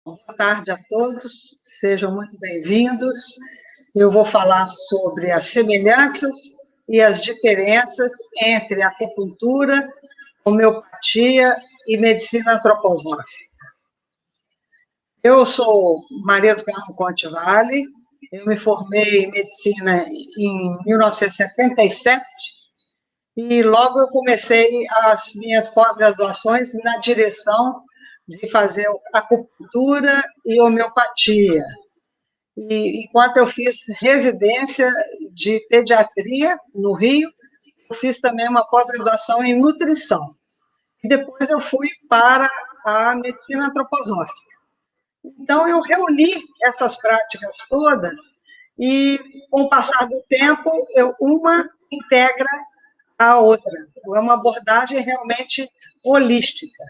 Boa tarde a todos, sejam muito bem-vindos. Eu vou falar sobre as semelhanças e as diferenças entre acupuntura, homeopatia e medicina antroposófica. Eu sou Maria do Carmo Conte Vale, eu me formei em medicina em 1977 e logo eu comecei as minhas pós-graduações na direção de fazer acupuntura e homeopatia. E enquanto eu fiz residência de pediatria no Rio, eu fiz também uma pós-graduação em nutrição. E depois eu fui para a medicina antroposófica. Então, eu reuni essas práticas todas e, com o passar do tempo, uma integra a outra. É uma abordagem realmente holística.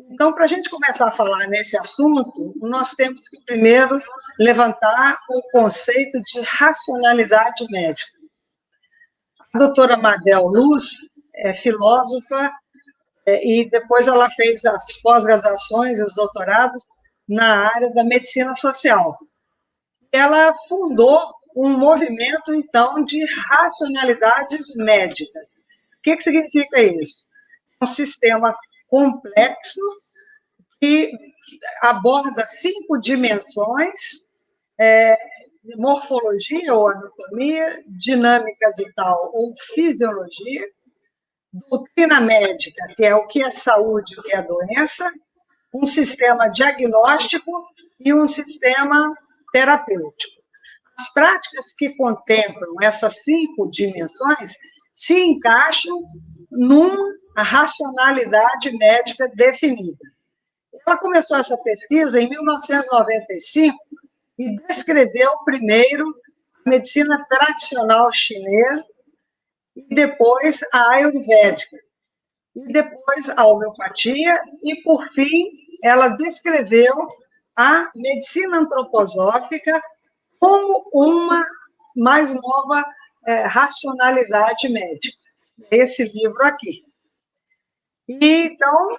Então, para a gente começar a falar nesse assunto, nós temos que primeiro levantar o conceito de racionalidade médica. A doutora Madel Luz é filósofa e depois ela fez as pós-graduações e os doutorados na área da medicina social. Ela fundou um movimento, então, de racionalidades médicas. O que significa isso? Um sistema complexo que aborda 5 dimensões, morfologia ou anatomia, dinâmica vital ou fisiologia, doutrina médica, que é o que é saúde e o que é doença, um sistema diagnóstico e um sistema terapêutico. As práticas que contemplam essas 5 dimensões se encaixam numa racionalidade médica definida. Ela começou essa pesquisa em 1995 e descreveu primeiro a medicina tradicional chinesa e depois a ayurvédica, e depois a homeopatia, e, por fim, ela descreveu a medicina antroposófica como uma mais nova racionalidade médica. Esse livro aqui. E, então,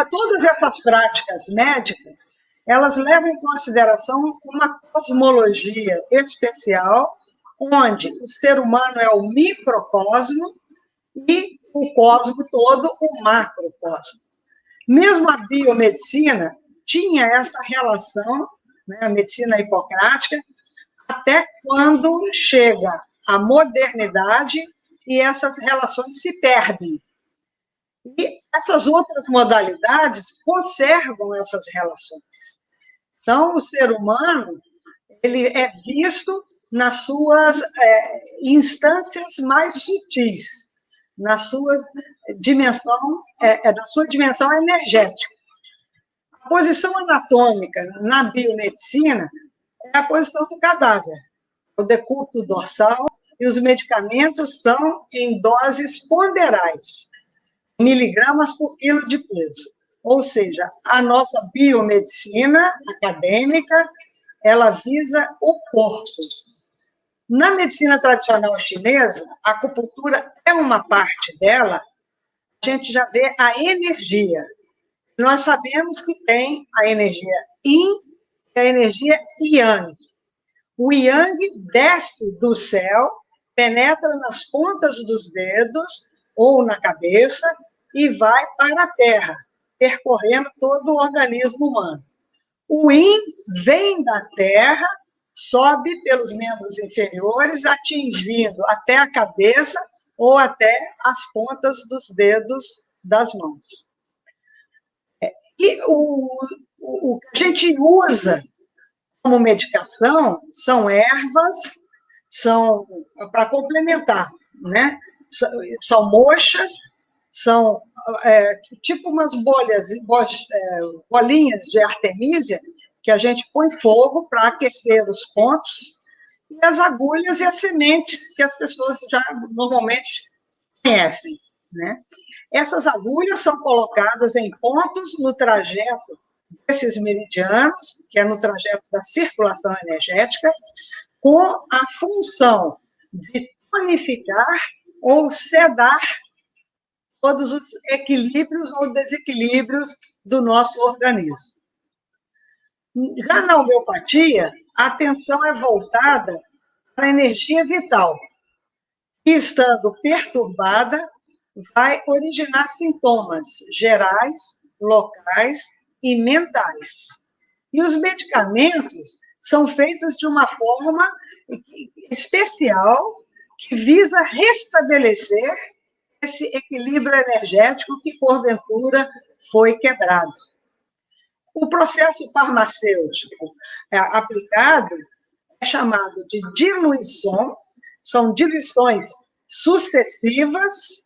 todas essas práticas médicas, elas levam em consideração uma cosmologia especial, onde o ser humano é o microcosmo e o cosmo todo, o macrocosmo. Mesmo a biomedicina tinha essa relação, né, a medicina hipocrática, até quando chega a modernidade e essas relações se perdem. E essas outras modalidades conservam essas relações. Então, o ser humano ele é visto nas suas instâncias mais sutis, na sua dimensão energética. A posição anatômica na biomedicina é a posição do cadáver, o decúbito dorsal, e os medicamentos são em doses ponderais, miligramas por quilo de peso. Ou seja, a nossa biomedicina acadêmica, ela visa o corpo. Na medicina tradicional chinesa, a acupuntura é uma parte dela, a gente já vê a energia. Nós sabemos que tem a energia Yin e a energia Yang. O Yang desce do céu, penetra nas pontas dos dedos ou na cabeça e vai para a terra, percorrendo todo o organismo humano. O Yin vem da terra, sobe pelos membros inferiores, atingindo até a cabeça ou até as pontas dos dedos das mãos. E o que a gente usa como medicação são ervas, são para complementar, né? São moxas, são tipo umas bolinhas de artemísia que a gente põe fogo para aquecer os pontos, e as agulhas e as sementes que as pessoas já normalmente conhecem, né? Essas agulhas são colocadas em pontos no trajeto desses meridianos, que é no trajeto da circulação energética, com a função de tonificar ou sedar todos os equilíbrios ou desequilíbrios do nosso organismo. Já na homeopatia, a atenção é voltada para a energia vital, que, estando perturbada, vai originar sintomas gerais, locais e mentais. E os medicamentos são feitos de uma forma especial que visa restabelecer esse equilíbrio energético que, porventura, foi quebrado. O processo farmacêutico aplicado é chamado de diluição, são diluições sucessivas,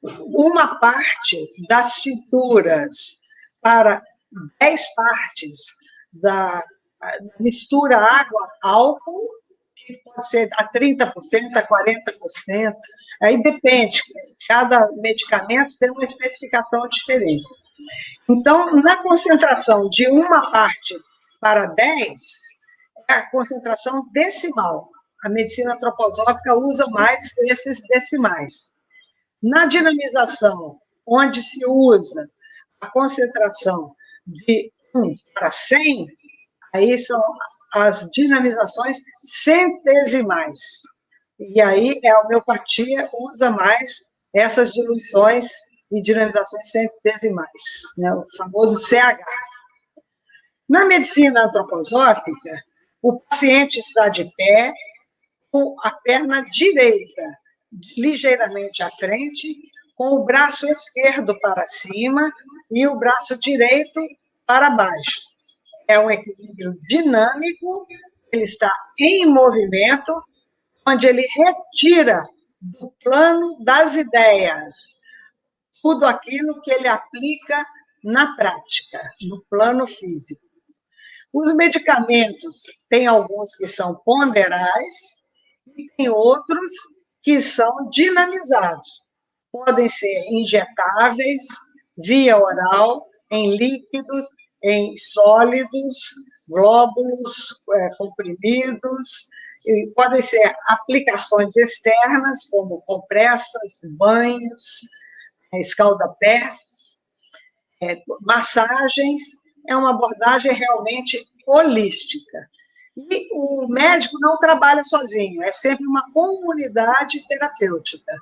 uma parte das tinturas para 10 partes da mistura água-álcool, que pode ser a 30%, a 40%, aí depende, cada medicamento tem uma especificação diferente. Então, na concentração de uma parte para 10, é a concentração decimal. A medicina antroposófica usa mais esses decimais. Na dinamização, onde se usa a concentração de 1 para 100, aí são as dinamizações centesimais. E aí a homeopatia usa mais essas diluições e dinamizações centesimais, né? O famoso CH. Na medicina antroposófica, o paciente está de pé, com a perna direita ligeiramente à frente, com o braço esquerdo para cima e o braço direito para baixo. É um equilíbrio dinâmico, ele está em movimento, onde ele retira do plano das ideias tudo aquilo que ele aplica na prática, no plano físico. Os medicamentos, tem alguns que são ponderais e tem outros que são dinamizados. Podem ser injetáveis, via oral, em líquidos, em sólidos, glóbulos, comprimidos, e podem ser aplicações externas, como compressas, banhos, escaldapés, massagens. É uma abordagem realmente holística. E o médico não trabalha sozinho, é sempre uma comunidade terapêutica.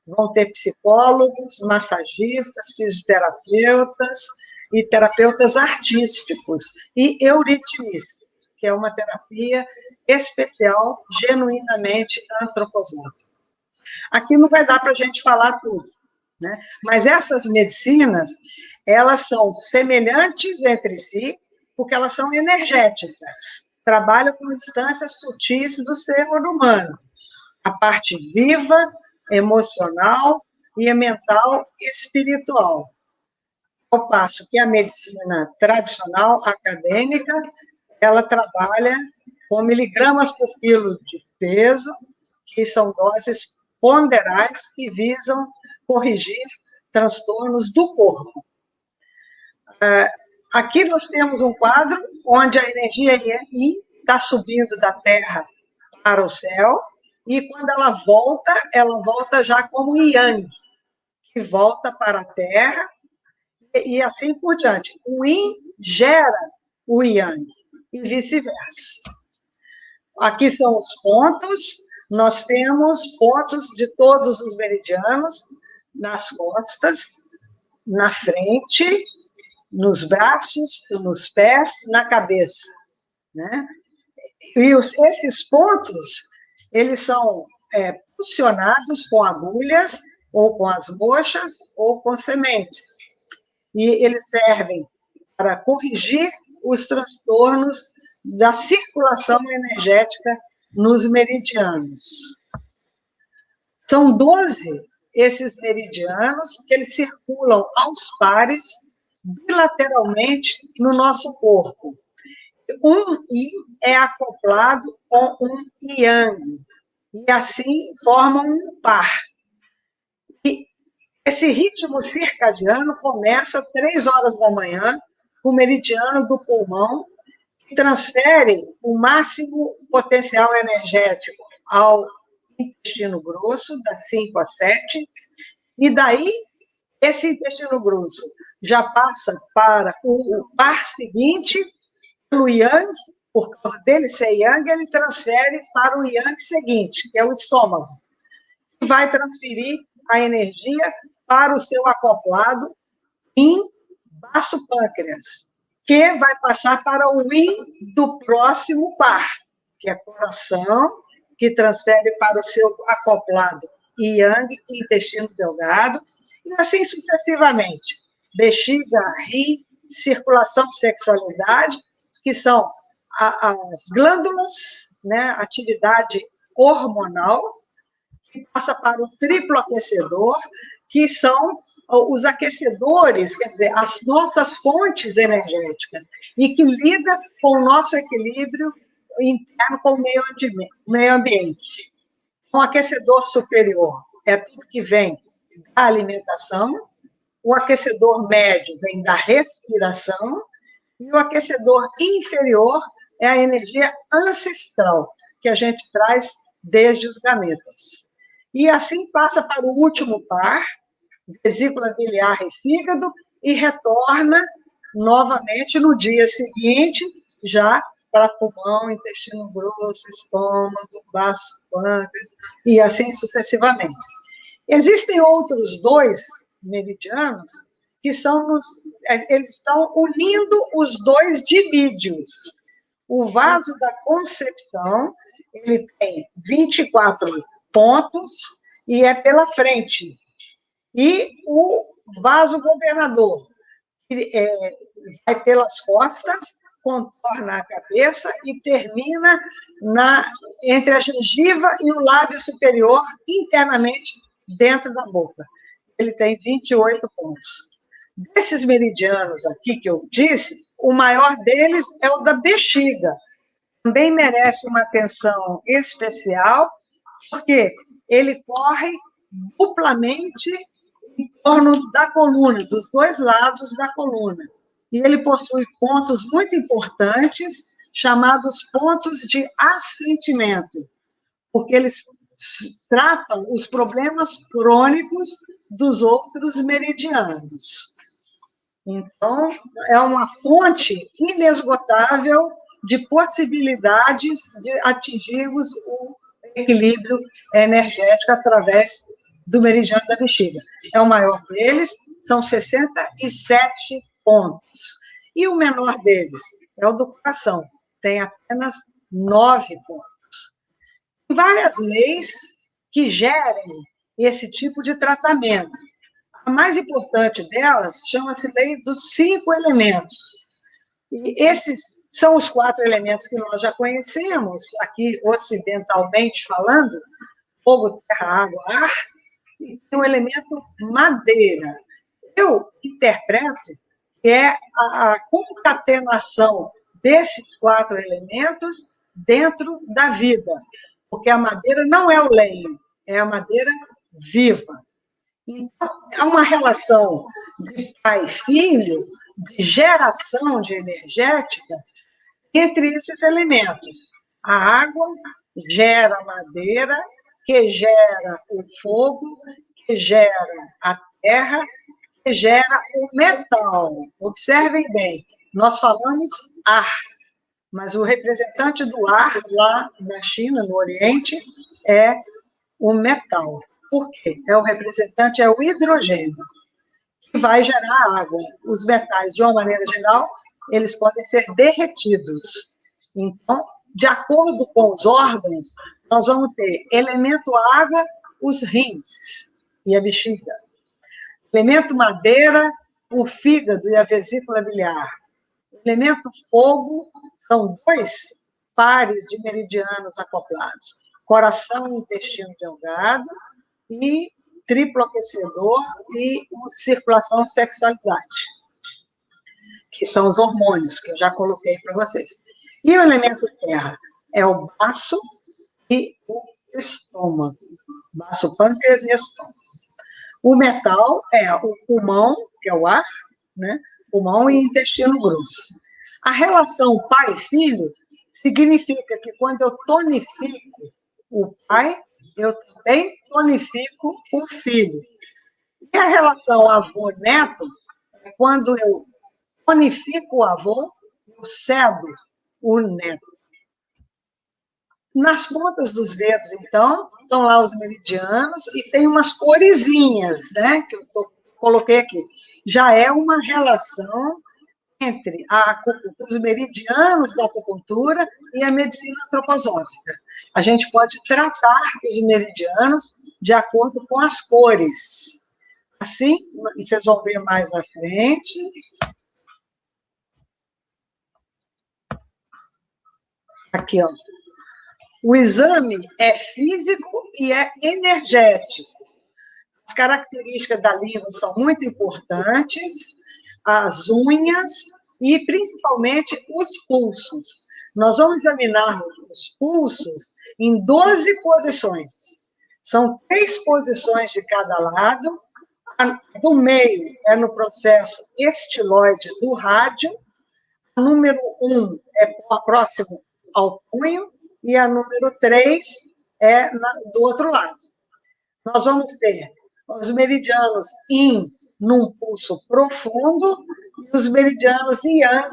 Vão ter psicólogos, massagistas, fisioterapeutas e terapeutas artísticos e euritmistas, que é uma terapia especial, genuinamente antroposófica. Aqui não vai dar para a gente falar tudo, né? Mas essas medicinas, elas são semelhantes entre si, porque elas são energéticas, trabalham com instâncias sutis do ser humano, a parte viva, emocional e mental espiritual. Ao passo que a medicina tradicional, acadêmica, ela trabalha com miligramas por quilo de peso, que são doses ponderais que visam corrigir transtornos do corpo. Aqui nós temos um quadro onde a energia Yi está subindo da Terra para o céu, e quando ela volta já como Yang, que volta para a Terra, e assim por diante. O Yin gera o Yang, e vice-versa. Aqui são os pontos, nós temos pontos de todos os meridianos, nas costas, na frente, nos braços, nos pés, na cabeça, né? E esses pontos, eles são posicionados com agulhas, ou com as mochas, ou com sementes. E eles servem para corrigir os transtornos da circulação energética nos meridianos. São 12 esses meridianos que eles circulam aos pares, bilateralmente, no nosso corpo. Um Yi é acoplado com um Yang, e assim formam um par. E esse ritmo circadiano começa às 3 horas da manhã, o meridiano do pulmão, que transfere o máximo potencial energético ao intestino grosso, das 5 às 7, e daí esse intestino grosso já passa para o par seguinte, pelo yang, por causa dele ser yang, ele transfere para o yang seguinte, que é o estômago, e vai transferir a energia para o seu acoplado em baço pâncreas, que vai passar para o yin do próximo par, que é coração, que transfere para o seu acoplado yang, intestino delgado, e assim sucessivamente. Bexiga, rim, circulação, sexualidade, que são as glândulas, né, atividade hormonal, que passa para o triplo aquecedor, que são os aquecedores, quer dizer, as nossas fontes energéticas, e que lida com o nosso equilíbrio interno com o meio ambiente. O aquecedor superior é tudo que vem da alimentação, o aquecedor médio vem da respiração, e o aquecedor inferior é a energia ancestral, que a gente traz desde os gametas. E assim passa para o último par, vesícula biliar e fígado, e retorna novamente no dia seguinte, já para pulmão, intestino grosso, estômago, baço, pâncreas, e assim sucessivamente. Existem outros 2 meridianos que eles estão unindo os 2 divídeos. O vaso da concepção, ele tem 24 pontos e é pela frente. E o vaso governador, que vai pelas costas, contorna a cabeça e termina entre a gengiva e o lábio superior, internamente dentro da boca. Ele tem 28 pontos. Desses meridianos aqui que eu disse, o maior deles é o da bexiga. Também merece uma atenção especial, porque ele corre duplamente em torno da coluna, dos 2 lados da coluna. E ele possui pontos muito importantes, chamados pontos de assentimento, porque eles tratam os problemas crônicos dos outros meridianos. Então, é uma fonte inesgotável de possibilidades de atingirmos o equilíbrio energético através do meridiano da bexiga. É o maior deles, são 67 pontos. E o menor deles é o do coração, tem apenas 9 pontos. Tem várias leis que gerem esse tipo de tratamento. A mais importante delas chama-se Lei dos 5 Elementos. E esses são os 4 elementos que nós já conhecemos, aqui ocidentalmente falando: fogo, terra, água, ar, e tem o elemento madeira. Eu interpreto que é a concatenação desses 4 elementos dentro da vida, porque a madeira não é o lenho, é a madeira viva. Então, é uma relação de pai e filho, de geração de energética, entre esses elementos. A água gera a madeira, que gera o fogo, que gera a terra, que gera o metal. Observem bem, nós falamos ar, mas o representante do ar lá na China, no Oriente, é o metal. Por quê? O representante é o hidrogênio, que vai gerar água. Os metais, de uma maneira geral, eles podem ser derretidos. Então, de acordo com os órgãos, nós vamos ter elemento água, os rins e a bexiga. Elemento madeira, o fígado e a vesícula biliar. Elemento fogo, são 2 pares de meridianos acoplados: coração e intestino delgado, e triplo aquecedor e circulação sexualidade, que são os hormônios que eu já coloquei para vocês. E o elemento terra é o baço e o estômago, baço, pâncreas e estômago. O metal é o pulmão, que é o ar, né? Pulmão e intestino grosso. A relação pai-filho significa que quando eu tonifico o pai, eu também tonifico o filho. E a relação avô-neto é quando eu tonifico o avô, eu cedo o neto. Nas pontas dos dedos, então, estão lá os meridianos e tem umas coresinhas, né, que eu coloquei aqui. Já é uma relação entre os meridianos da acupuntura e a medicina antroposófica. A gente pode tratar os meridianos de acordo com as cores. Assim, vocês vão ver mais à frente. Aqui, ó. O exame é físico e é energético. As características da língua são muito importantes, as unhas e, principalmente, os pulsos. Nós vamos examinar os pulsos em 12 posições. São 3 posições de cada lado. A do meio é no processo estiloide do rádio. A número 1 é próximo ao punho e a número 3 é do outro lado. Nós vamos ter os meridianos yin num pulso profundo e os meridianos yang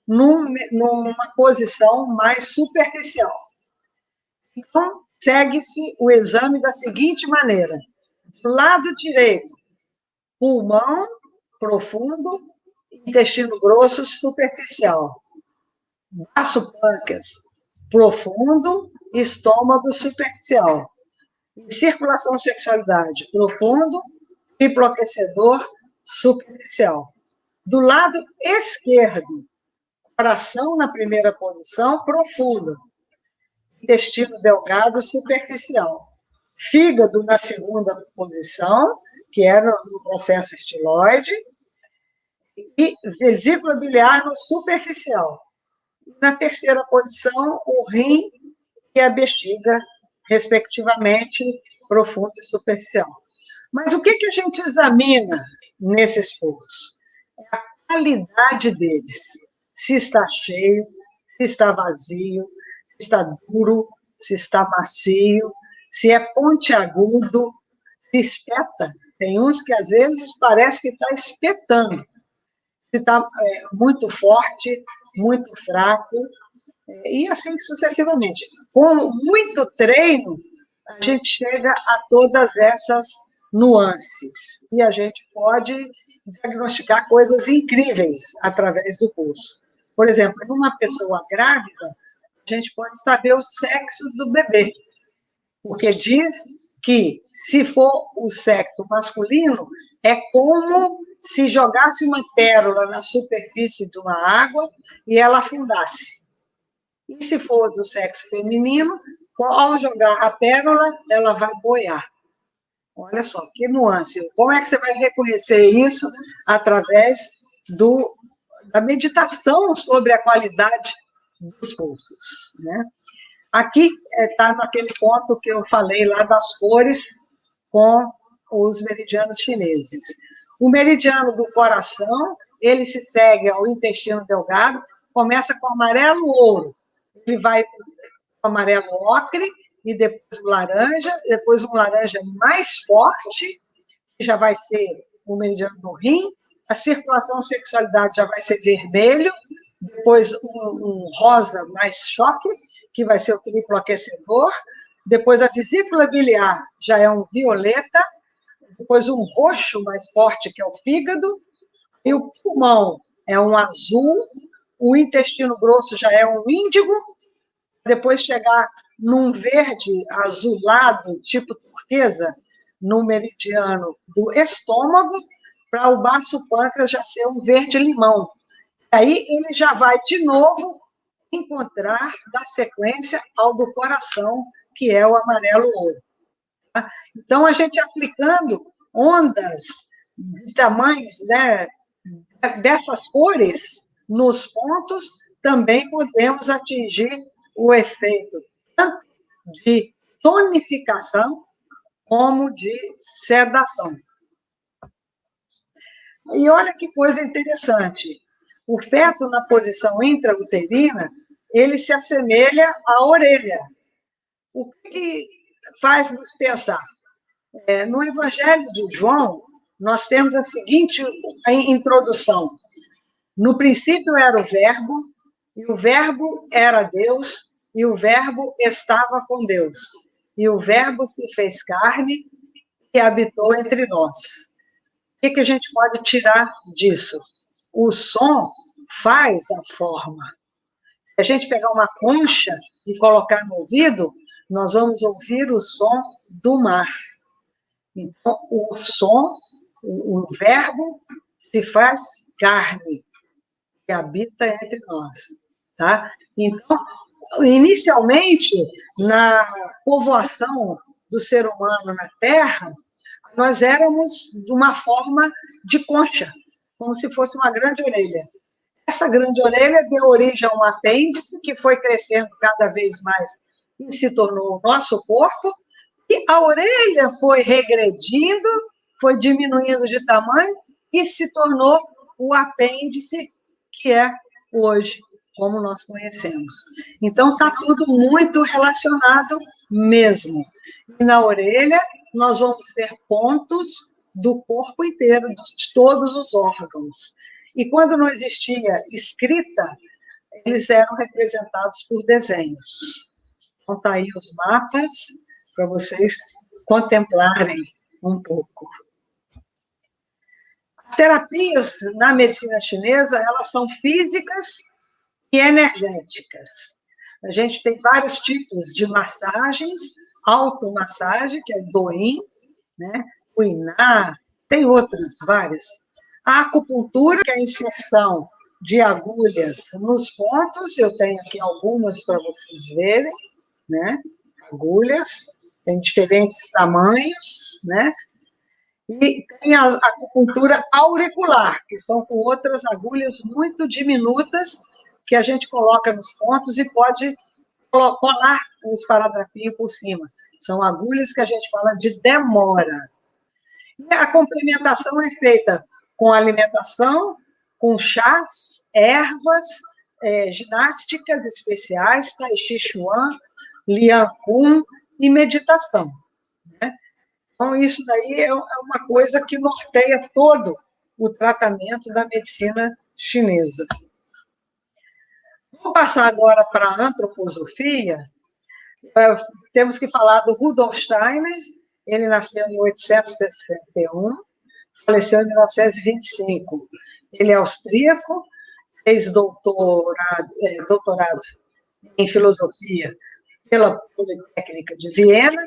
numa posição mais superficial. Então, segue-se o exame da seguinte maneira. Do lado direito, pulmão profundo, intestino grosso superficial. Baço pâncreas profundo, estômago superficial. Circulação sexualidade profundo, triploaquecedor superficial. Do lado esquerdo, coração na primeira posição, profundo. Intestino delgado superficial. Fígado na segunda posição, que é no processo estiloide, e vesícula biliar no superficial. Na terceira posição, o rim e a bexiga, respectivamente, profundo e superficial. Mas o que a gente examina nesses pulsos? É a qualidade deles. Se está cheio, se está vazio, se está duro, se está macio, se é pontiagudo, se espeta. Tem uns que, às vezes, parece que está espetando. Se está muito forte, muito fraco, e assim sucessivamente. Com muito treino, a gente chega a todas essas nuances, e a gente pode diagnosticar coisas incríveis através do pulso. Por exemplo, numa pessoa grávida, a gente pode saber o sexo do bebê, porque diz que, se for o sexo masculino, é como se jogasse uma pérola na superfície de uma água e ela afundasse. E se for do sexo feminino, ao jogar a pérola, ela vai boiar. Olha só, que nuance. Como é que você vai reconhecer isso? Através da meditação sobre a qualidade dos pulsos, né? Aqui está naquele ponto que eu falei lá das cores com os meridianos chineses. O meridiano do coração, ele se segue ao intestino delgado, começa com amarelo-ouro, ele vai com amarelo ocre, e depois o laranja, depois um laranja mais forte, que já vai ser o meridiano do rim, a circulação sexualidade já vai ser vermelho, depois um rosa mais choque, que vai ser o triploaquecedor, depois a vesícula biliar já é um violeta, depois um roxo mais forte, que é o fígado, e o pulmão é um azul, o intestino grosso já é um índigo, depois chegar num verde azulado, tipo turquesa, no meridiano do estômago, para o baço pâncreas já ser um verde-limão. Aí ele já vai, de novo, encontrar da sequência ao do coração, que é o amarelo-ouro. Então, a gente aplicando ondas de tamanhos, né, dessas cores nos pontos, também podemos atingir o efeito tanto de tonificação como de sedação. E olha que coisa interessante. O feto, na posição intrauterina, ele se assemelha à orelha. O que faz nos pensar? No Evangelho de João, nós temos a seguinte introdução. No princípio era o Verbo, E o Verbo era Deus, e o Verbo estava com Deus. E o Verbo se fez carne e habitou entre nós. O que a gente pode tirar disso? O som faz a forma. Se a gente pegar uma concha e colocar no ouvido, nós vamos ouvir o som do mar. Então, o som, o verbo, se faz carne e habita entre nós. Tá? Então, inicialmente, na povoação do ser humano na Terra, nós éramos de uma forma de concha, como se fosse uma grande orelha. Essa grande orelha deu origem a um apêndice que foi crescendo cada vez mais e se tornou o nosso corpo, e a orelha foi regredindo, foi diminuindo de tamanho e se tornou o apêndice que é hoje, como nós conhecemos. Então, está tudo muito relacionado mesmo. E na orelha, nós vamos ter pontos do corpo inteiro, de todos os órgãos. E quando não existia escrita, eles eram representados por desenhos. Então, está aí os mapas para vocês contemplarem um pouco. As terapias na medicina chinesa, elas são físicas e energéticas. A gente tem vários tipos de massagens, automassagem, que é o Douyin, né? O Iná, tem outras várias. A acupuntura, que é a inserção de agulhas nos pontos, eu tenho aqui algumas para vocês verem, né? Agulhas, tem diferentes tamanhos, né? E tem a acupuntura auricular, que são com outras agulhas muito diminutas, que a gente coloca nos pontos e pode colar um esparadrapinho por cima. São agulhas que a gente fala de demora. E a complementação é feita com alimentação, com chás, ervas, ginásticas especiais, tai chi chuan, lian kun e meditação. Né? Então, isso daí é uma coisa que norteia todo o tratamento da medicina chinesa. Vou passar agora para a antroposofia. Temos que falar do Rudolf Steiner. Ele nasceu em 1861, faleceu em 1925. Ele é austríaco, fez doutorado em filosofia pela Politécnica de Viena.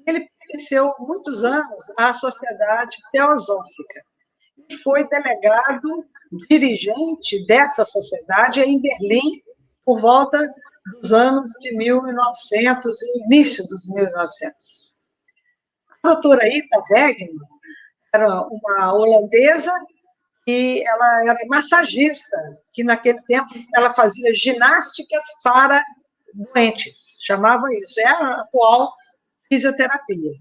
Ele pertenceu muitos anos à Sociedade Teosófica e foi delegado dirigente dessa sociedade em Berlim por volta dos anos de 1900, início dos 1900. A doutora Ita Wegner era uma holandesa e ela era massagista, que naquele tempo ela fazia ginásticas para doentes, chamava isso, é a atual fisioterapia.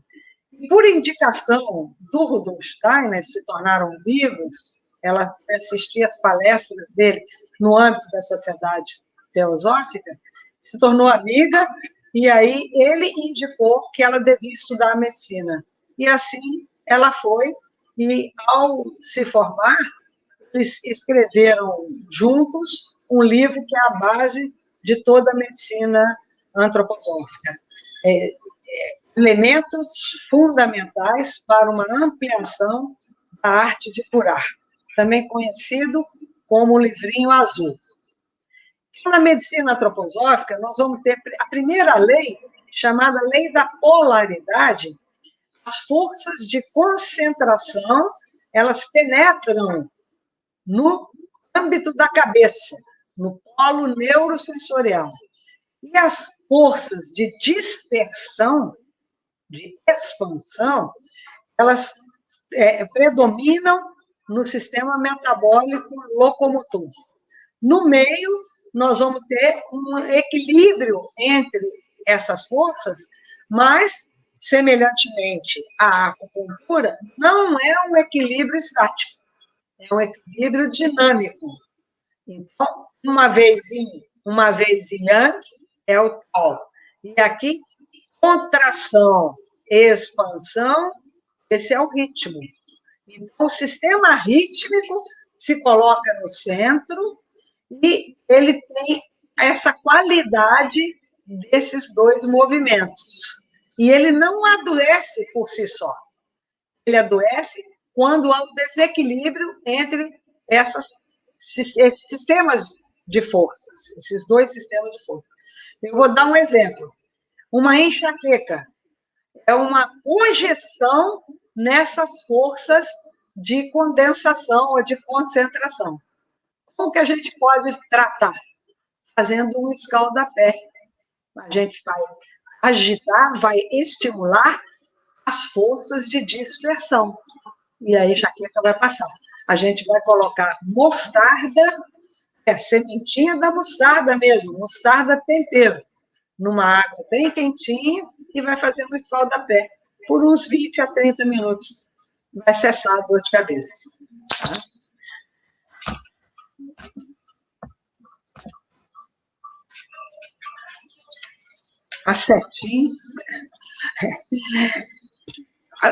E por indicação do Rudolf Steiner, se tornaram amigos, ela assistia às palestras dele no âmbito da Sociedade Teosófica, se tornou amiga, e aí ele indicou que ela devia estudar medicina. E assim ela foi, e ao se formar, eles escreveram juntos um livro que é a base de toda a medicina antroposófica. Elementos fundamentais para uma ampliação da arte de curar, também conhecido como o livrinho azul. Na medicina antroposófica, nós vamos ter a primeira lei, chamada lei da polaridade. As forças de concentração, elas penetram no âmbito da cabeça, no polo neurosensorial. E as forças de dispersão, de expansão, elas predominam no sistema metabólico locomotor. No meio, nós vamos ter um equilíbrio entre essas forças, mas, semelhantemente à acupuntura, não é um equilíbrio estático, é um equilíbrio dinâmico. Então, uma vez yin, uma vez yang, é o tal. E aqui, contração, expansão, esse é o ritmo. Então, o sistema rítmico se coloca no centro E ele tem essa qualidade desses dois movimentos. E ele não adoece por si só. Ele adoece quando há um desequilíbrio entre esses sistemas de forças, esses dois sistemas de força. Eu vou dar um exemplo. Uma enxaqueca é uma congestão nessas forças de condensação ou de concentração. Como que a gente pode tratar? Fazendo um escaldapé. A gente vai agitar, vai estimular as forças de dispersão. E aí a enxaqueca vai passar. A gente vai colocar mostarda, sementinha da mostarda mesmo, mostarda tempero, numa água bem quentinha e vai fazer um escaldapé por uns 20 a 30 minutos. Vai cessar a dor de cabeça. A setinha.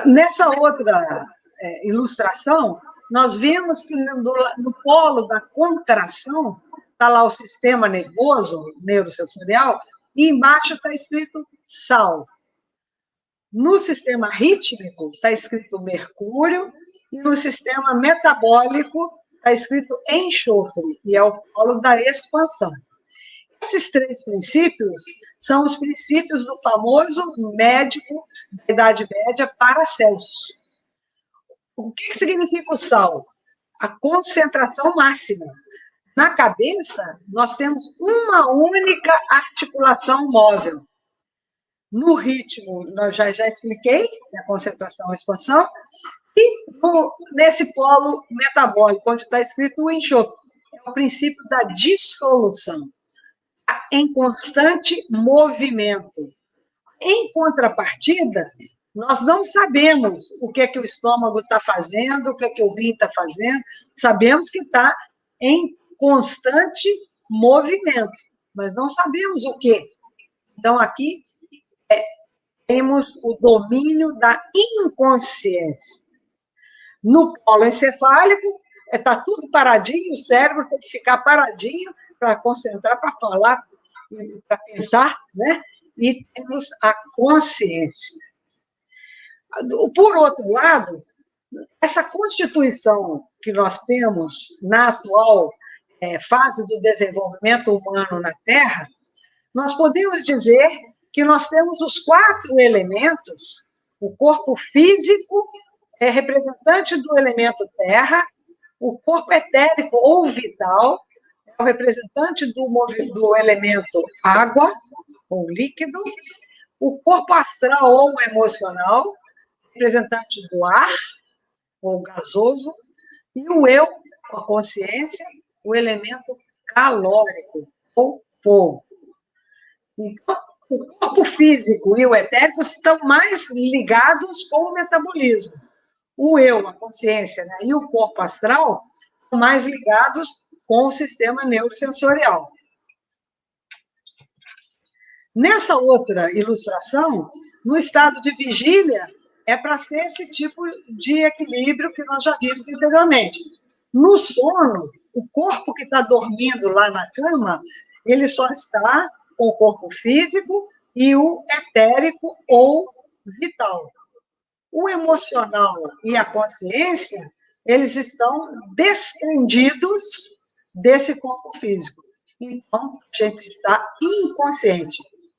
Nessa outra ilustração, nós vimos que no polo da contração está lá o sistema nervoso, neurosensorial, e embaixo está escrito sal. No sistema rítmico está escrito mercúrio, e no sistema metabólico está escrito enxofre, e é o polo da expansão. Esses três princípios são os princípios do famoso médico da Idade Média, Paracelso. O que significa o sal? A concentração máxima. Na cabeça, nós temos uma única articulação móvel. No ritmo, nós já expliquei, a concentração e a expansão, e nesse polo metabólico, onde está escrito o enxofre, é o princípio da dissolução, em constante movimento. Em contrapartida, nós não sabemos o que é que o estômago está fazendo, o que é que o rim está fazendo, sabemos que está em constante movimento, mas não sabemos o quê. Então, aqui temos o domínio da inconsciência. No polo encefálico, está tudo paradinho, o cérebro tem que ficar paradinho para concentrar, para falar, para pensar, né? E temos a consciência. Por outro lado, essa constituição que nós temos na atual fase do desenvolvimento humano na Terra, nós podemos dizer que nós temos os 4 elementos. O corpo físico é representante do elemento terra, o corpo etérico ou vital é o representante do elemento água ou líquido, o corpo astral ou emocional, representante do ar ou gasoso, e o eu, a consciência, o elemento calórico ou fogo. Então, o corpo físico e o etérico estão mais ligados com o metabolismo. O eu, a consciência, né, e o corpo astral estão mais ligados com o sistema neurosensorial. Nessa outra ilustração, no estado de vigília, é para ser esse tipo de equilíbrio que nós já vimos anteriormente. No sono, o corpo que está dormindo lá na cama, ele só está com o corpo físico e o etérico ou vital. O emocional e a consciência, eles estão desprendidos desse corpo físico. Então, a gente está inconsciente.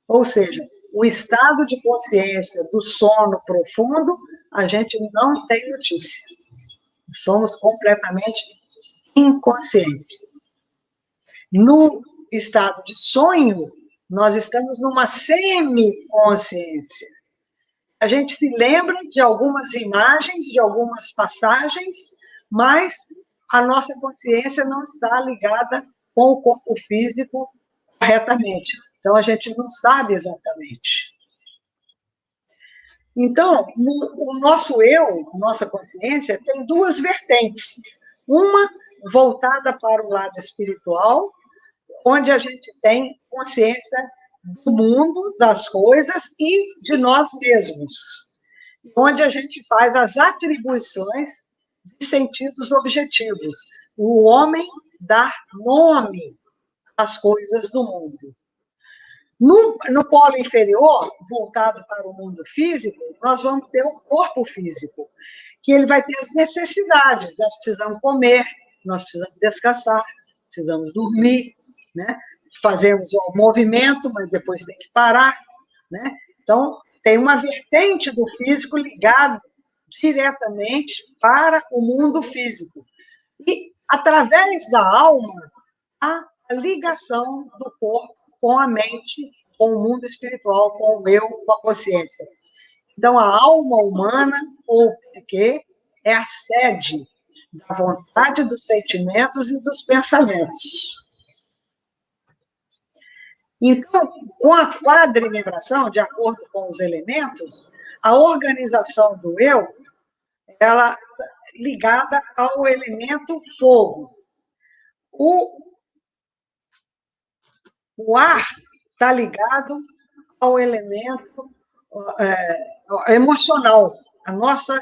Ou seja, o estado de consciência do sono profundo, a gente não tem notícia. Somos completamente inconscientes. No estado de sonho, nós estamos numa semiconsciência. A gente se lembra de algumas imagens, de algumas passagens, mas a nossa consciência não está ligada com o corpo físico corretamente. Então, a gente não sabe exatamente. Então, o nosso eu, nossa consciência, tem 2 vertentes. Uma voltada para o lado espiritual, onde a gente tem consciência do mundo, das coisas e de nós mesmos, onde a gente faz as atribuições de sentidos objetivos. O homem dar nome às coisas do mundo. No polo inferior, voltado para o mundo físico, nós vamos ter o corpo físico, que ele vai ter as necessidades. Nós precisamos comer, nós precisamos descansar, precisamos dormir, né? Fazemos o movimento, mas depois tem que parar, né? Então, tem uma vertente do físico ligada diretamente para o mundo físico. E, através da alma, a ligação do corpo com a mente, com o mundo espiritual, com o eu, com a consciência. Então, a alma humana, ou psique, é a sede da vontade, dos sentimentos e dos pensamentos. Então, com a quadrimembração, de acordo com os elementos, a organização do eu, ela ligada ao elemento fogo. O ar está ligado ao elemento emocional, a nossa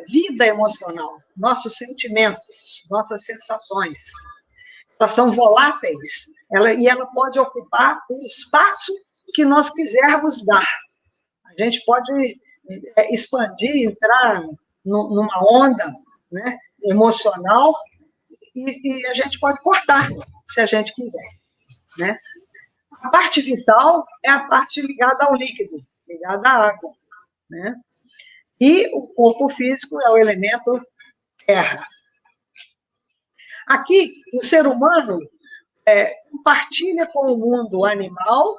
vida emocional, nossos sentimentos, nossas sensações. Elas são voláteis, e ela pode ocupar o espaço que nós quisermos dar. A gente pode expandir, entrar numa onda, né, emocional, e a gente pode cortar, se a gente quiser, né? A parte vital é a parte ligada ao líquido, ligada à água, né? E o corpo físico é o elemento terra. Aqui, o ser humano compartilha com o mundo animal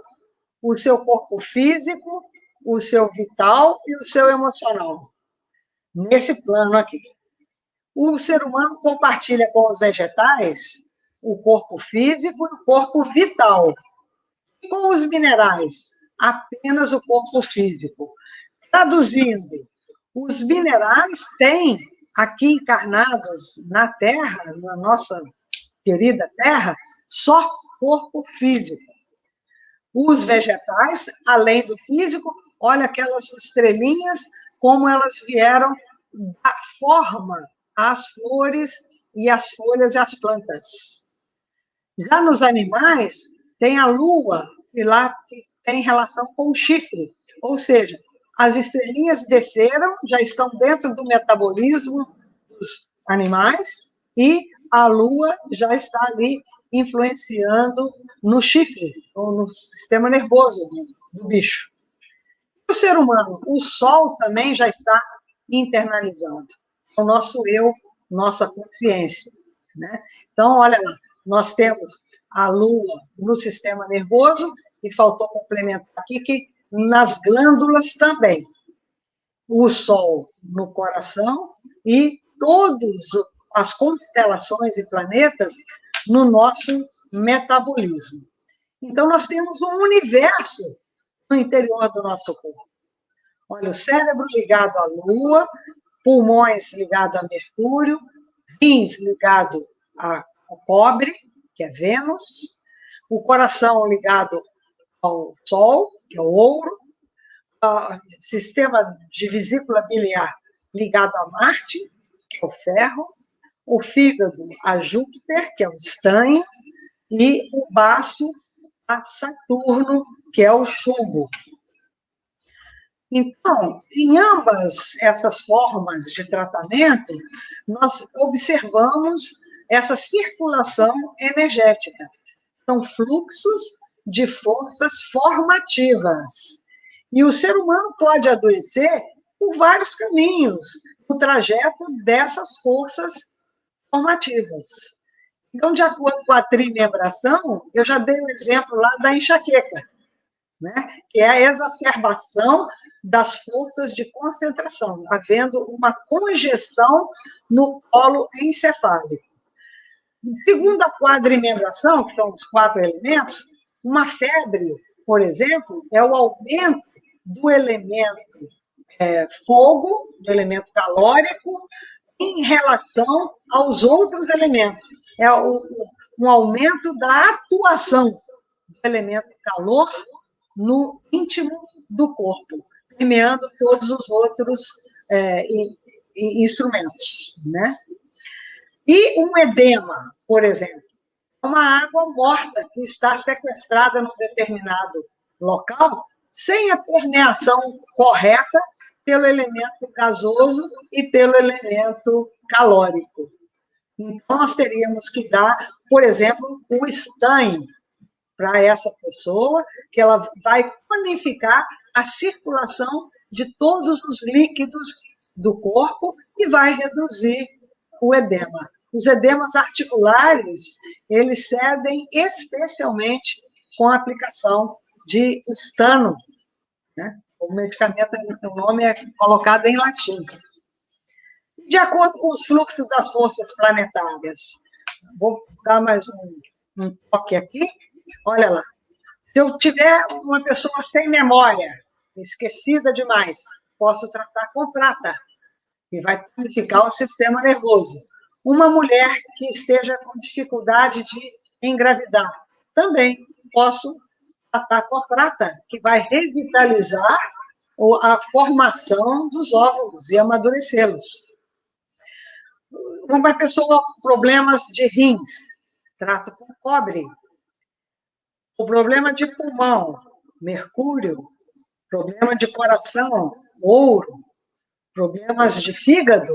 o seu corpo físico, o seu vital e o seu emocional. Nesse plano aqui. O ser humano compartilha com os vegetais o corpo físico e o corpo vital. E com os minerais, apenas o corpo físico. Traduzindo, os minerais têm aqui encarnados na Terra, na nossa querida Terra, só corpo físico. Os vegetais, além do físico, olha aquelas estrelinhas, como elas vieram da forma às flores e às folhas e às plantas. Já nos animais, tem a lua, e lá tem relação com o chifre, ou seja, as estrelinhas desceram, já estão dentro do metabolismo dos animais, e a lua já está ali influenciando no chifre, ou no sistema nervoso do bicho. O ser humano, o sol também já está internalizado. É o nosso eu, nossa consciência, né? Então, olha lá, nós temos a lua no sistema nervoso, e faltou complementar aqui que nas glândulas também. O sol no coração e todas as constelações e planetas no nosso metabolismo. Então, nós temos um universo no interior do nosso corpo. Olha, o cérebro ligado à Lua, pulmões ligados a Mercúrio, rins ligado ao cobre, que é Vênus, o coração ligado ao Sol, que é o ouro, o sistema de vesícula biliar ligado a Marte, que é o ferro, o fígado a Júpiter, que é o estanho, e o baço a Saturno, que é o chumbo. Então, em ambas essas formas de tratamento, nós observamos essa circulação energética. São fluxos de forças formativas. E o ser humano pode adoecer por vários caminhos no trajeto dessas forças formativas. Então, de acordo com a trimembração, eu já dei o exemplo lá da enxaqueca, né? Que é a exacerbação das forças de concentração, havendo uma congestão no polo encefálico. Segundo a quadrimembração, que são os 4 elementos, uma febre, por exemplo, é o aumento do elemento fogo, do elemento calórico, em relação aos outros elementos. É um aumento da atuação do elemento calor no íntimo do corpo, permeando todos os outros instrumentos, né? E um edema, por exemplo, uma água morta que está sequestrada num determinado local, sem a permeação correta pelo elemento gasoso e pelo elemento calórico. Então, nós teríamos que dar, por exemplo, o estanho para essa pessoa, que ela vai tonificar a circulação de todos os líquidos do corpo e vai reduzir o edema. Os edemas articulares, eles cedem especialmente com a aplicação de estano, né? O medicamento, o nome é colocado em latim. De acordo com os fluxos das forças planetárias, vou dar mais um toque aqui. Olha lá. Se eu tiver uma pessoa sem memória, esquecida demais, posso tratar com prata, que vai tonificar o sistema nervoso. Uma mulher que esteja com dificuldade de engravidar, também posso tratar com prata, que vai revitalizar a formação dos óvulos e amadurecê-los. Uma pessoa com problemas de rins, trato com cobre. O problema de pulmão, mercúrio. Problema de coração, ouro. Problemas de fígado,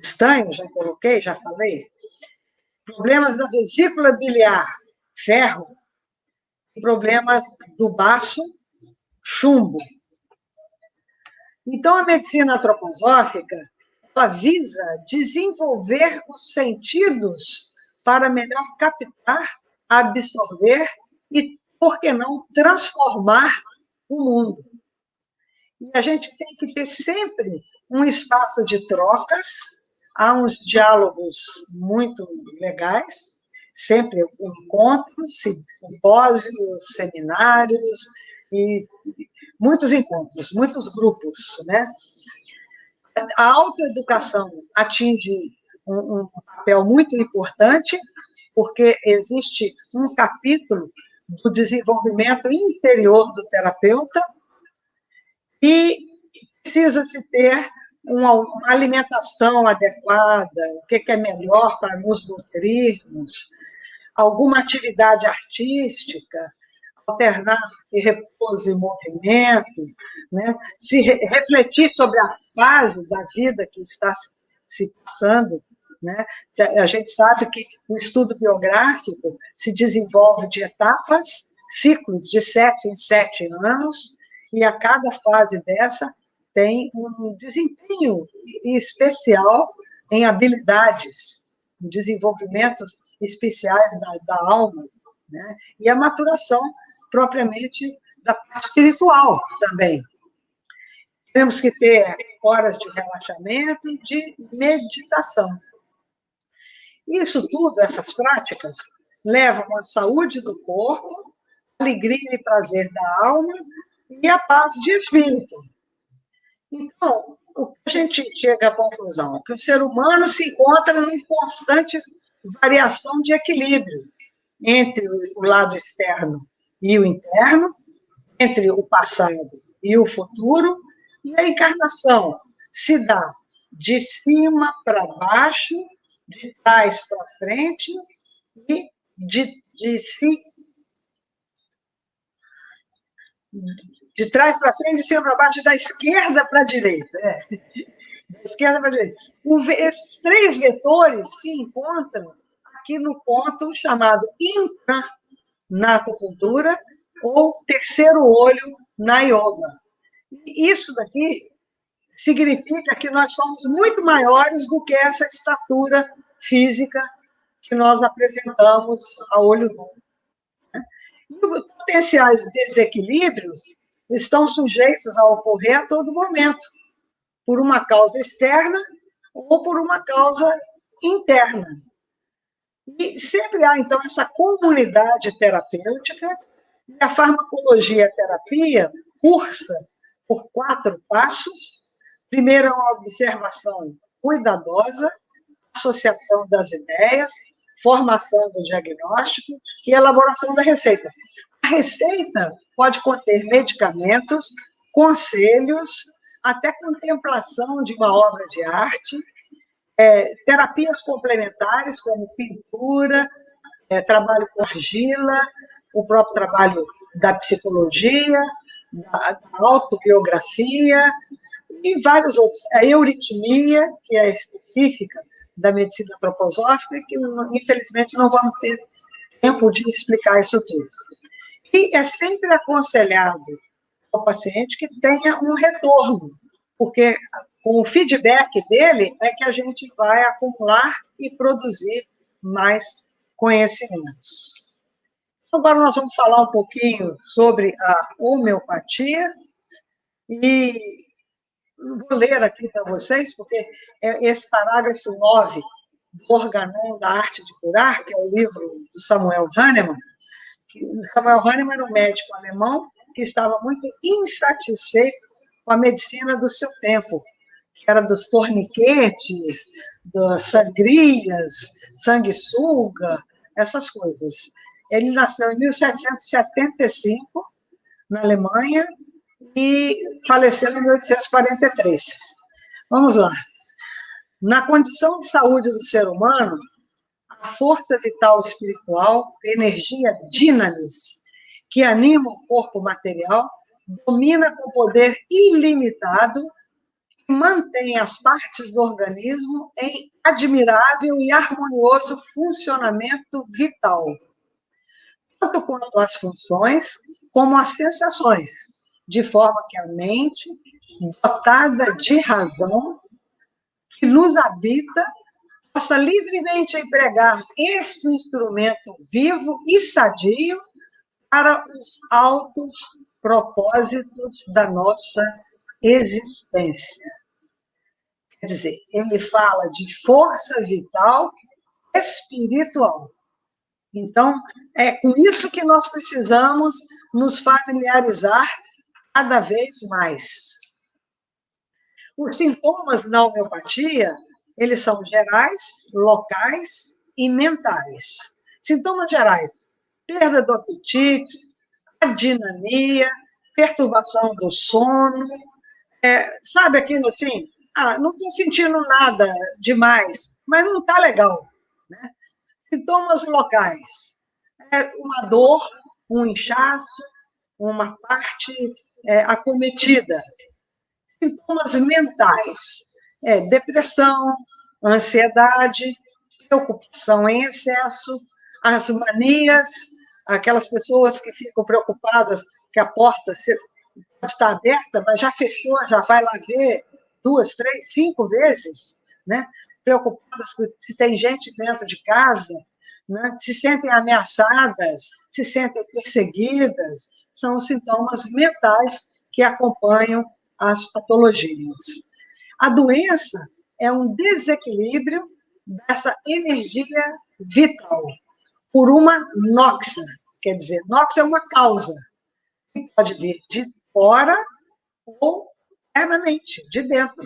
estanho, já coloquei, já falei. Problemas da vesícula biliar, ferro. Problemas do baço, chumbo. Então, a medicina antroposófica, ela visa desenvolver os sentidos para melhor captar, absorver e, por que não, transformar o mundo. E a gente tem que ter sempre um espaço de trocas, há uns diálogos muito legais, sempre encontros, simpósios, seminários, e muitos encontros, muitos grupos, né? A autoeducação atinge um papel muito importante, porque existe um capítulo do desenvolvimento interior do terapeuta e precisa-se ter uma alimentação adequada, o que é melhor para nos nutrirmos, alguma atividade artística, alternar repouso e movimento, né? Se refletir sobre a fase da vida que está se passando, né? A gente sabe que o estudo biográfico se desenvolve de etapas, ciclos de 7 em 7 anos, e a cada fase dessa tem um desempenho especial em habilidades, em desenvolvimentos especiais da alma, né? E a maturação propriamente da parte espiritual também. Temos que ter horas de relaxamento e de meditação. Isso tudo, essas práticas, levam à saúde do corpo, alegria e prazer da alma e a paz de espírito. Então, o que a gente chega à conclusão é que o ser humano se encontra em constante variação de equilíbrio entre o lado externo e o interno, entre o passado e o futuro, e a encarnação se dá de cima para baixo, de trás para frente e de trás para frente, de cima para baixo, da esquerda para a direita. Da esquerda para a direita. Esses 3 vetores se encontram aqui no ponto chamado intra, na acupuntura, ou terceiro olho na yoga. Isso daqui significa que nós somos muito maiores do que essa estatura física que nós apresentamos a olho nu. E os potenciais desequilíbrios estão sujeitos a ocorrer a todo momento, por uma causa externa ou por uma causa interna. E sempre há, então, essa comunidade terapêutica, e a farmacologia terapia cursa por 4 passos. Primeiro, é uma observação cuidadosa, associação das ideias, formação do diagnóstico e elaboração da receita. A receita pode conter medicamentos, conselhos, até contemplação de uma obra de arte. terapias complementares, como pintura, trabalho com argila, o próprio trabalho da psicologia, da autobiografia e vários outros. A euritmia, que é específica da medicina antroposófica, que infelizmente não vamos ter tempo de explicar isso tudo. E é sempre aconselhado ao paciente que tenha um retorno, porque com o feedback dele é que a gente vai acumular e produzir mais conhecimentos. Agora nós vamos falar um pouquinho sobre a homeopatia e vou ler aqui para vocês, porque esse parágrafo 9 do Organon da Arte de Curar, que é o livro do Samuel Hahnemann. Samuel Hahnemann era um médico alemão que estava muito insatisfeito com a medicina do seu tempo, que era dos torniquetes, das sangrias, sanguessuga, essas coisas. Ele nasceu em 1775, na Alemanha, e faleceu em 1843. Vamos lá. Na condição de saúde do ser humano, a força vital espiritual, a energia dinamis, que anima o corpo material, domina com poder ilimitado e mantém as partes do organismo em admirável e harmonioso funcionamento vital, tanto quanto as funções como as sensações, de forma que a mente, dotada de razão, que nos habita, possa livremente empregar este instrumento vivo e sadio para os altos propósitos da nossa existência. Quer dizer, ele fala de força vital espiritual. Então, é com isso que nós precisamos nos familiarizar cada vez mais. Os sintomas da homeopatia, eles são gerais, locais e mentais. Sintomas gerais: perda do apetite, adinamia, perturbação do sono, sabe aquilo assim? Não estou sentindo nada demais, mas não está legal. Né? Sintomas locais: uma dor, um inchaço, uma parte acometida. Sintomas mentais: depressão, ansiedade, preocupação em excesso, as manias, aquelas pessoas que ficam preocupadas que a porta pode estar aberta, mas já fechou, já vai lá ver 2, 3, 5 vezes, né? Preocupadas se tem gente dentro de casa, né? Se sentem ameaçadas, se sentem perseguidas, são os sintomas mentais que acompanham as patologias. A doença é um desequilíbrio dessa energia vital por uma noxa, quer dizer, noxa é uma causa, que pode vir de fora ou internamente, de dentro.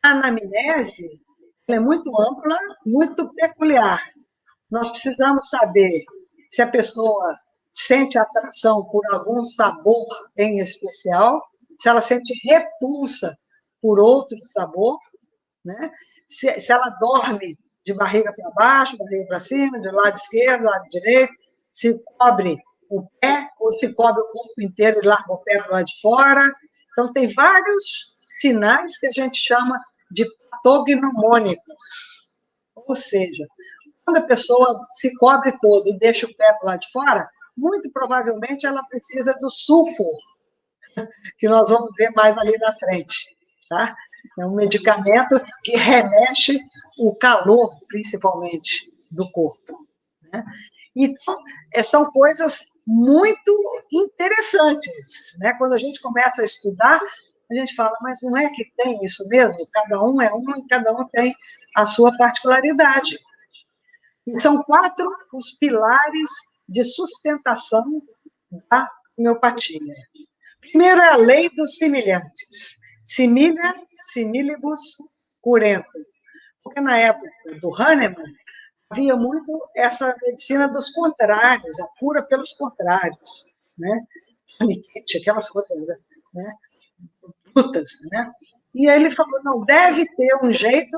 A anamnese é muito ampla, muito peculiar. Nós precisamos saber se a pessoa sente atração por algum sabor em especial, se ela sente repulsa por outro sabor, né? Se ela dorme de barriga para baixo, barriga para cima, de lado esquerdo, lado direito, se cobre o pé ou se cobre o corpo inteiro e larga o pé para o lado de fora. Então, tem vários sinais que a gente chama de patognomônicos. Ou seja, quando a pessoa se cobre todo e deixa o pé para o lado de fora, muito provavelmente ela precisa do sulfur, que nós vamos ver mais ali na frente, tá? É um medicamento que remexe o calor, principalmente, do corpo. Né? Então, são coisas muito interessantes. Né? Quando a gente começa a estudar, a gente fala, mas não é que tem isso mesmo? Cada um é um e cada um tem a sua particularidade. E são 4 os pilares de sustentação da homeopatia. Primeiro é a lei dos semelhantes. Similia, similibus, curento. Porque na época do Hahnemann, havia muito essa medicina dos contrários, a cura pelos contrários, né? Aquelas coisas, né? Brutas, né? E aí ele falou, não, deve ter um jeito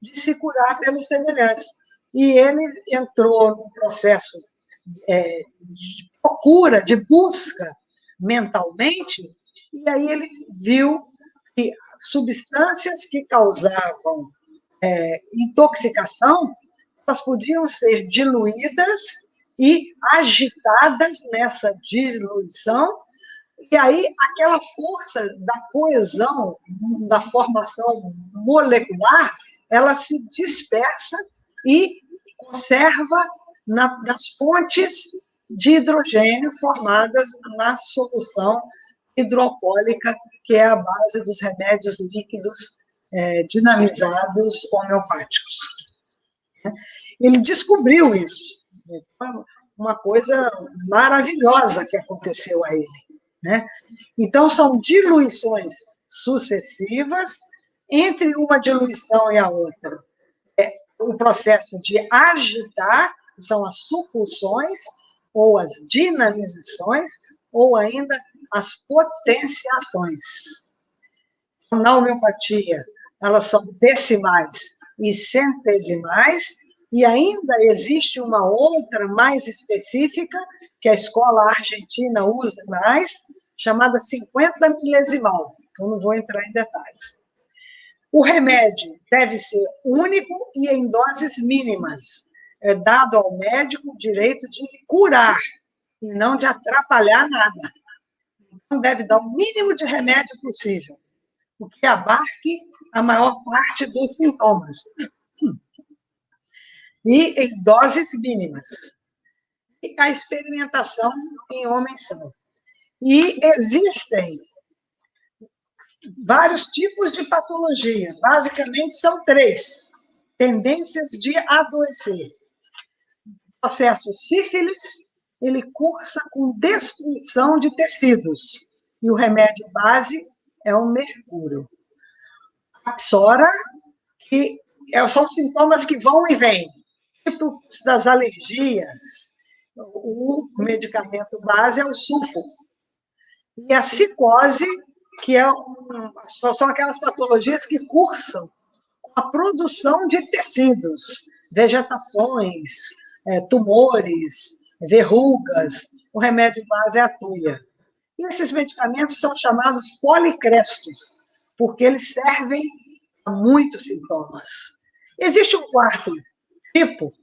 de se curar pelos semelhantes. E ele entrou num processo de procura, de busca mentalmente, e aí ele viu que substâncias que causavam intoxicação, elas podiam ser diluídas e agitadas nessa diluição, e aí aquela força da coesão, da formação molecular, ela se dispersa e conserva nas fontes de hidrogênio formadas na solução hidroalcoólica, que é a base dos remédios líquidos dinamizados homeopáticos. Ele descobriu isso. Uma coisa maravilhosa que aconteceu a ele, né? Então, são diluições sucessivas, entre uma diluição e a outra. O processo de agitar, são as supulsões, ou as dinamizações, ou ainda as potenciações. Na homeopatia, elas são decimais e centesimais, e ainda existe uma outra mais específica, que a escola argentina usa mais, chamada 50 milesimal. Eu não vou entrar em detalhes. O remédio deve ser único e em doses mínimas. É dado ao médico o direito de curar, e não de atrapalhar nada. Então, deve dar o mínimo de remédio possível, o que abarque a maior parte dos sintomas. E em doses mínimas. E a experimentação em homens sãos. E existem vários tipos de patologia, basicamente são 3 tendências de adoecer. O processo sífilis, ele cursa com destruição de tecidos, e o remédio base é o mercúrio. A psora, que são sintomas que vão e vêm, tipo das alergias, o medicamento base é o sulfo. E a psicose, que são aquelas patologias que cursam com a produção de tecidos, vegetações, tumores, verrugas. O remédio base é a tuia. E esses medicamentos são chamados policrestos, porque eles servem a muitos sintomas. Existe um quarto tipo,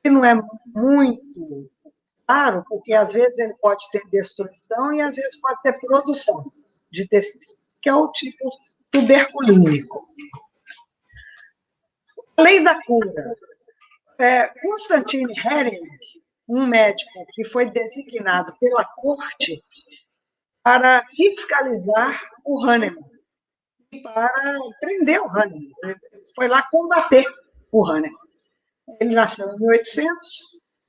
que não é muito claro, porque às vezes ele pode ter destruição e às vezes pode ter produção de tecidos, que é o tipo tuberculínico. A lei da cura. Constantine Hering, um médico que foi designado pela corte para fiscalizar o Hahnemann, e para prender o Hahnemann. Ele foi lá combater o Hahnemann. Ele nasceu em 1800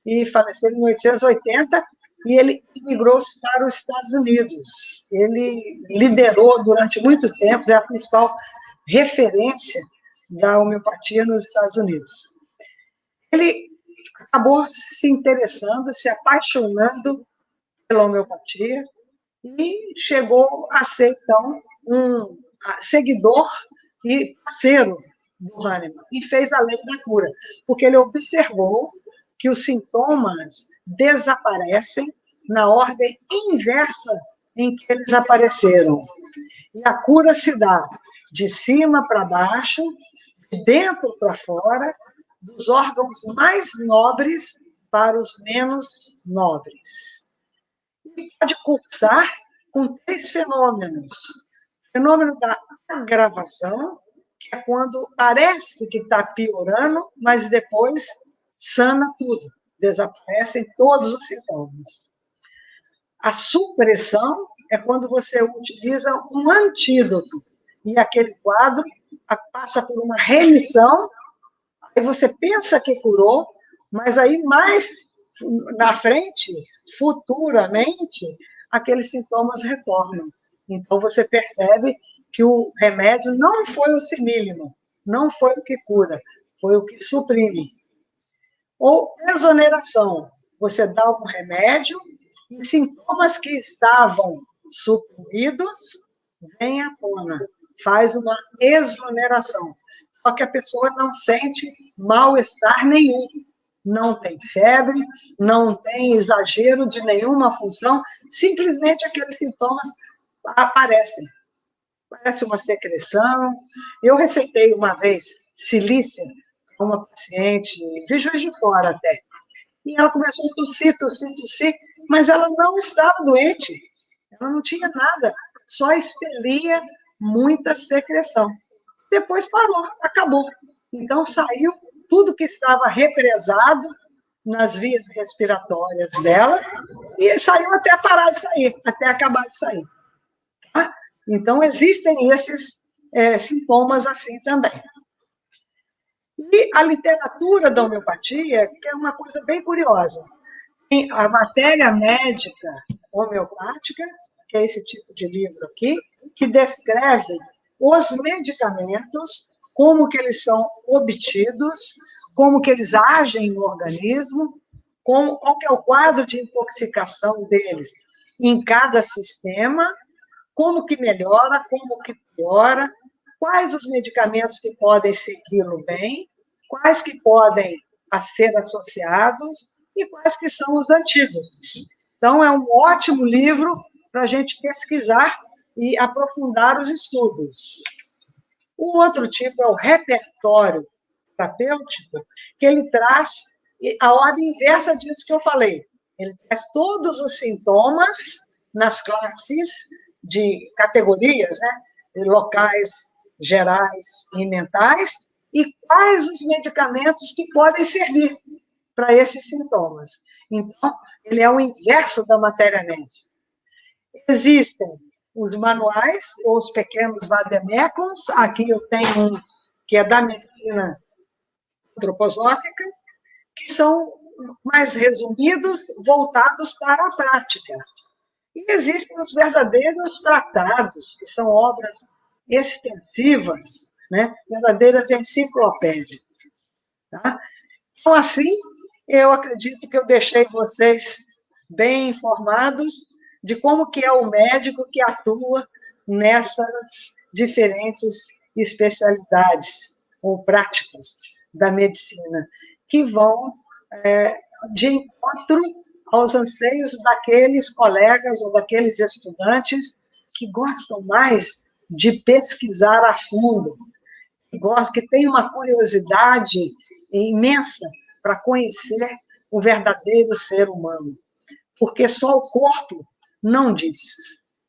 e faleceu em 1880, e ele migrou para os Estados Unidos. Ele liderou durante muito tempo, é a principal referência da homeopatia nos Estados Unidos. Ele acabou se interessando, se apaixonando pela homeopatia, e chegou a ser, então, um seguidor e parceiro do Hahnemann, e fez a lei da cura, porque ele observou que os sintomas desaparecem na ordem inversa em que eles apareceram. E a cura se dá de cima para baixo, de dentro para fora, dos órgãos mais nobres para os menos nobres. E pode cursar com 3 fenômenos. O fenômeno da agravação, que é quando parece que está piorando, mas depois sana tudo, desaparecem todos os sintomas. A supressão é quando você utiliza um antídoto, e aquele quadro passa por uma remissão, aí você pensa que curou, mas aí mais na frente, futuramente, aqueles sintomas retornam. Então, você percebe que o remédio não foi o simílimo, não foi o que cura, foi o que suprime. Ou exoneração, você dá um remédio e sintomas que estavam suprimidos vêm à tona, faz uma exoneração. só que a pessoa não sente mal-estar nenhum, não tem febre, não tem exagero de nenhuma função, simplesmente aqueles sintomas aparecem. Parece uma secreção. Eu receitei uma vez silícia a uma paciente de Juiz de Fora até, e ela começou a tossir, tossir, tossir, mas ela não estava doente, ela não tinha nada, só expelia muita secreção. Depois parou, acabou. Então, saiu tudo que estava represado nas vias respiratórias dela e saiu até parar de sair, até acabar de sair. Tá? Então, existem esses sintomas assim também. E a literatura da homeopatia, que é uma coisa bem curiosa. Tem a matéria médica homeopática, que é esse tipo de livro aqui, que descreve os medicamentos, como que eles são obtidos, como que eles agem no organismo, qual que é o quadro de intoxicação deles em cada sistema, como que melhora, como que piora, quais os medicamentos que podem segui-lo bem, quais que podem ser associados e quais que são os antídotos. Então, é um ótimo livro para a gente pesquisar e aprofundar os estudos. O outro tipo é o repertório terapêutico, que ele traz a ordem inversa disso que eu falei. Ele traz todos os sintomas nas classes de categorias, né? Locais, gerais e mentais, e quais os medicamentos que podem servir para esses sintomas. Então, ele é o inverso da matéria médica. Existem os manuais, ou os pequenos vademecums, aqui eu tenho um que é da medicina antroposófica, que são mais resumidos, voltados para a prática. E existem os verdadeiros tratados, que são obras extensivas, né? Verdadeiras enciclopédias. Tá? Então, assim, eu acredito que eu deixei vocês bem informados de como que é o médico que atua nessas diferentes especialidades ou práticas da medicina, que vão de encontro aos anseios daqueles colegas ou daqueles estudantes que gostam mais de pesquisar a fundo, que têm uma curiosidade imensa para conhecer o verdadeiro ser humano. Porque só o corpo não diz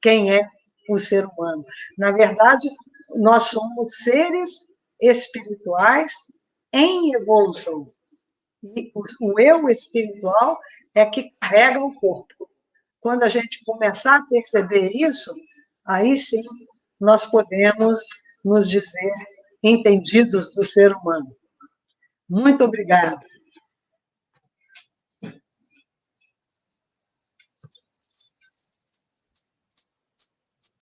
quem é o ser humano. Na verdade, nós somos seres espirituais em evolução. E o eu espiritual é que carrega o corpo. Quando a gente começar a perceber isso, aí sim nós podemos nos dizer entendidos do ser humano. Muito obrigada.